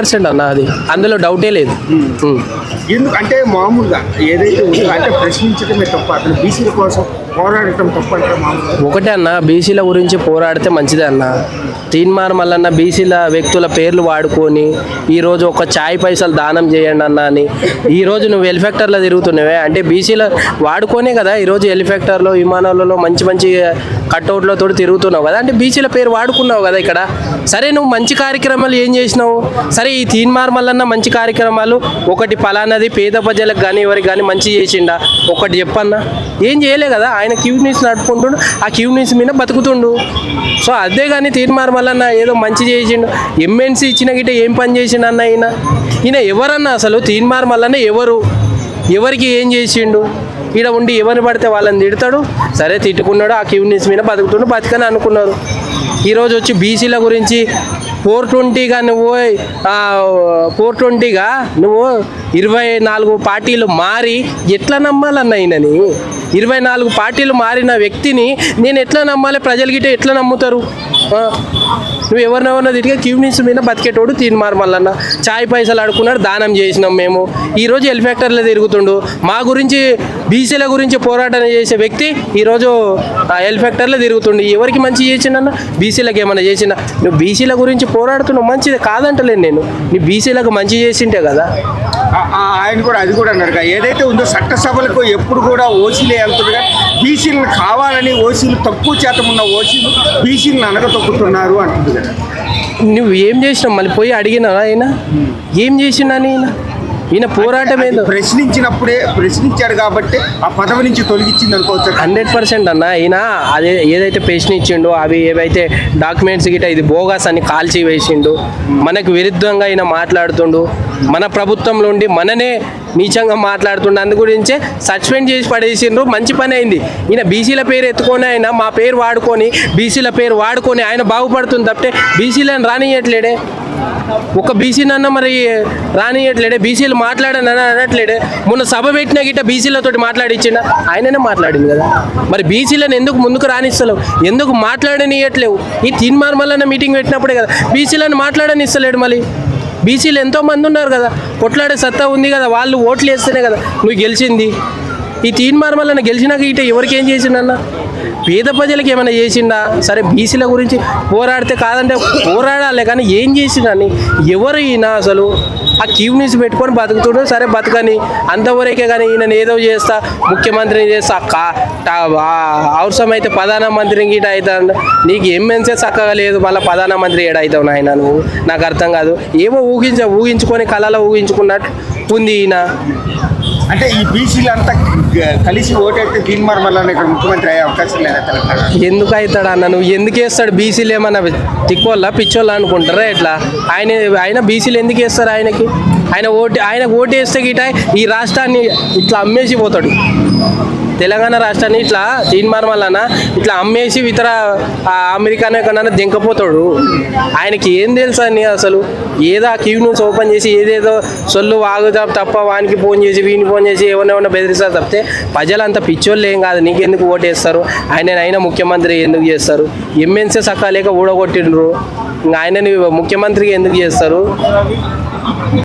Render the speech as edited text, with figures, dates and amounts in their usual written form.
100% అన్న అది అందులో డౌటే లేదు. ఎందుకంటే మామూలుగా ఏదైతే ఉందో అంటే ప్రశ్నించడమే తప్ప అతను బీసీల కోసం పోరాడటం తప్ప అంటే మామూలుగా ఒకటే అన్న, బీసీల గురించి పోరాడితే మంచిదే అన్న. తీన్మార్ మల్లన్న బీసీల వ్యక్తుల పేర్లు వాడుకొని ఈరోజు ఒక ఛాయ్ పైసలు దానం చేయండి అన్న అని ఈరోజు నువ్వు హెలికాప్టర్లో తిరుగుతున్నావే అంటే బీసీల వాడుకోనే కదా ఈరోజు హెలికాప్టర్లో విమానాలలో మంచి మంచి కట్అవుట్లతో తిరుగుతున్నావు కదా, అంటే బీసీల పేరు వాడుకున్నావు కదా ఇక్కడ. సరే నువ్వు మంచి కార్యక్రమాలు ఏం చేసినావు? సరే ఈ తీన్మార్ మల్లన్న మంచి కార్యక్రమాలు ఒకటి పలానది పేద ప్రజలకు కానీ ఎవరికి కానీ మంచి చేసిండా ఒకటి చెప్పన్నా? ఏం చేయలే కదా. ఆయన క్యూ న్యూస్ నడుపుకుంటుండు, ఆ క్యూ న్యూస్ మీద బతుకుతుండు. సో అదే కానీ తీన్మార్ మల్లన్న ఏదో మంచి చేసిండు, ఎంఎన్సీ ఇచ్చిన గిట్ట ఏం పని చేసిండు అన్న? ఈయన ఎవరన్నా అసలు? తీన్మార్ మల్లన్న ఎవరికి ఏం చేసిండు? ఈడ ఉండి ఎవరిని పడితే వాళ్ళని తిడతాడు. సరే తిట్టుకున్నాడు, ఆ క్యూ న్యూస్ మీద బతుకుతుండు, బతికని అనుకున్నారు. ఈరోజు వచ్చి బీసీల గురించి 420గా నువ్వు 420గా నువ్వు 24 పార్టీలు మారి ఎట్లా నమ్మాలన్న ఈయనని? 24 పార్టీలు మారిన వ్యక్తిని నేను ఎట్లా నమ్మాలి? ప్రజలు గిట్ట ఎట్లా నమ్ముతారు? నువ్వు ఎవరినెవరినో తిరిగి క్యూ న్యూస్ మీద బతికేటోడు తీన్మార్ మల్లన్న. ఛాయ్ పైసలు అడుకున్నాడు, దానం చేసినాం మేము. ఈరోజు హెలికాప్టర్లో తిరుగుతుండు. మా గురించి బీసీల గురించి పోరాటం చేసే వ్యక్తి ఈరోజు హెలికాప్టర్లో తిరుగుతుండు. ఎవరికి మంచి చేసిండన్న? బీసీలకు ఏమైనా చేసిందా? నువ్వు బీసీల గురించి పోరాడుతున్నావు, మంచిది కాదంటలేను నేను. నీ బీసీలకు మంచి చేసింటే కదా. ఆయన కూడా అది కూడా అన్నారు, ఏదైతే ఉందో చట్టసభలకు ఎప్పుడు కూడా ఓసీలే వెళ్తుండగా బీసీలను కావాలని ఓసీలు తక్కువ శాతం ఉన్న ఓసీలు బీసీలను అనగతొక్కుతున్నారు అంటుంది కదా. నువ్వు ఏం చేసినావు? మళ్ళీ పోయి అడిగినా ఆయన ఏం చేసినా? ఈయన పోరాటం ఏదో ప్రశ్నించాడు కాబట్టి ఆ పదవి నుంచి తొలగించింది అనుకోవచ్చు. 100% అన్న. ఈయన అదే ఏదైతే ప్రశ్నించిండో అవి ఏవైతే డాక్యుమెంట్స్ గిట్ట ఇది బోగస్ అని కాల్చి వేసిండు, మనకు విరుద్ధంగా ఈయన మాట్లాడుతుండు, మన ప్రభుత్వంలో ఉండి మననే నీచంగా మాట్లాడుతుండే. అందు గురించే సస్పెండ్ చేసి పడేసిండ్రు. మంచి పని అయింది. ఈయన బీసీల పేరు ఎత్తుకొని ఆయన మా పేరు వాడుకొని బీసీల పేరు వాడుకొని ఆయన బాగుపడుతుంది తప్పితే బీసీలను రానియట్లేడే. ఒక బీసీనన్నా మరి రానియట్లేడే, బీసీలు మాట్లాడని అనట్లేడే. మొన్న సభ పెట్టిన గిట్ట బీసీలతో మాట్లాడిచ్చిండ, ఆయననే మాట్లాడింది కదా. మరి బీసీలను ఎందుకు ముందుకు రానిస్తలేవు? ఎందుకు మాట్లాడనియట్లేవు? ఈ తీన్మార్ మల్లన్న మీటింగ్ పెట్టినప్పుడే కదా బీసీలను మాట్లాడనిస్తలేడు. మళ్ళీ బీసీలు ఎంతోమంది ఉన్నారు కదా, కొట్లాడే సత్తా ఉంది కదా, వాళ్ళు ఓట్లు వేస్తేనే కదా నువ్వు గెలిచింది. ఈ తీన్మార్ మల్లన్న గెలిచినాక ఇట ఎవరికి ఏం చేసిండన్న? పేద ప్రజలకు ఏమైనా చేసిండా? సరే బీసీల గురించి పోరాడితే కాదంటే పోరాడాలి, కానీ ఏం చేసిండని ఎవరు ఈయన అసలు? ఆ క్యూ న్యూస్ పెట్టుకొని బతుకుతుండో సరే బతకని అంతవరకే. కానీ ఈయన ఏదో చేస్తా, ముఖ్యమంత్రిని చేస్తా, అవసరమైతే ప్రధానమంత్రిని గిట అవుతా. నీకు ఎంఎన్సీ చక్కగా లేదు, మళ్ళీ ప్రధానమంత్రి ఏడవుతావు నాయన నువ్వు? నాకు అర్థం కాదు. ఏమో ఊహించుకొని కళలో ఊహించుకున్నట్టు ఉంది ఈయన. అంటే ఈ బీసీలు అంతా కలిసి ఓటైతే తీన్మార్ మల్లన్న ఇక్కడ ముఖ్యమంత్రి అయ్యే అవకాశం లేదా తెలంగాణ? ఎందుకు అవుతాడు అన్న? నువ్వు ఎందుకు వేస్తాడు? బీసీలు ఏమన్నా తిక్కోళ్ళ పిచ్చోళ్ళ అనుకుంటారా ఎట్లా? ఆయన బీసీలు ఎందుకు వేస్తారు ఆయనకి? ఆయనకు ఓటు వేస్తే గిట ఈ రాష్ట్రాన్ని ఇట్లా అమ్మేసి పోతాడు. తెలంగాణ రాష్ట్రాన్ని ఇట్లా తీన్మార్ మల్లన్న ఇట్లా అమ్మేసి ఇతర అమెరికానో ఎక్కడన్నా దింకపోతాడు. ఆయనకి ఏం తెలుసు అని అసలు? ఏదో ఆ క్యూ న్యూస్ ఓపెన్ చేసి ఏదేదో సొల్లు వాగుతా తప్ప వానికి ఫోన్ చేసి వీని ఫోన్ చేసి ఎవరినెవరినో బెదిరిస్తారు తప్పితే ప్రజలంతా పిచ్చోళ్ళు ఏం కాదు. నీకెందుకు ఓటు వేస్తారు? ఆయన ముఖ్యమంత్రి ఎందుకు చేస్తారు? ఎంఎన్సీ సక్కా లేక ఊడగొట్టిండ్రు, ఇంకా ఆయనని ముఖ్యమంత్రికి ఎందుకు చేస్తారు?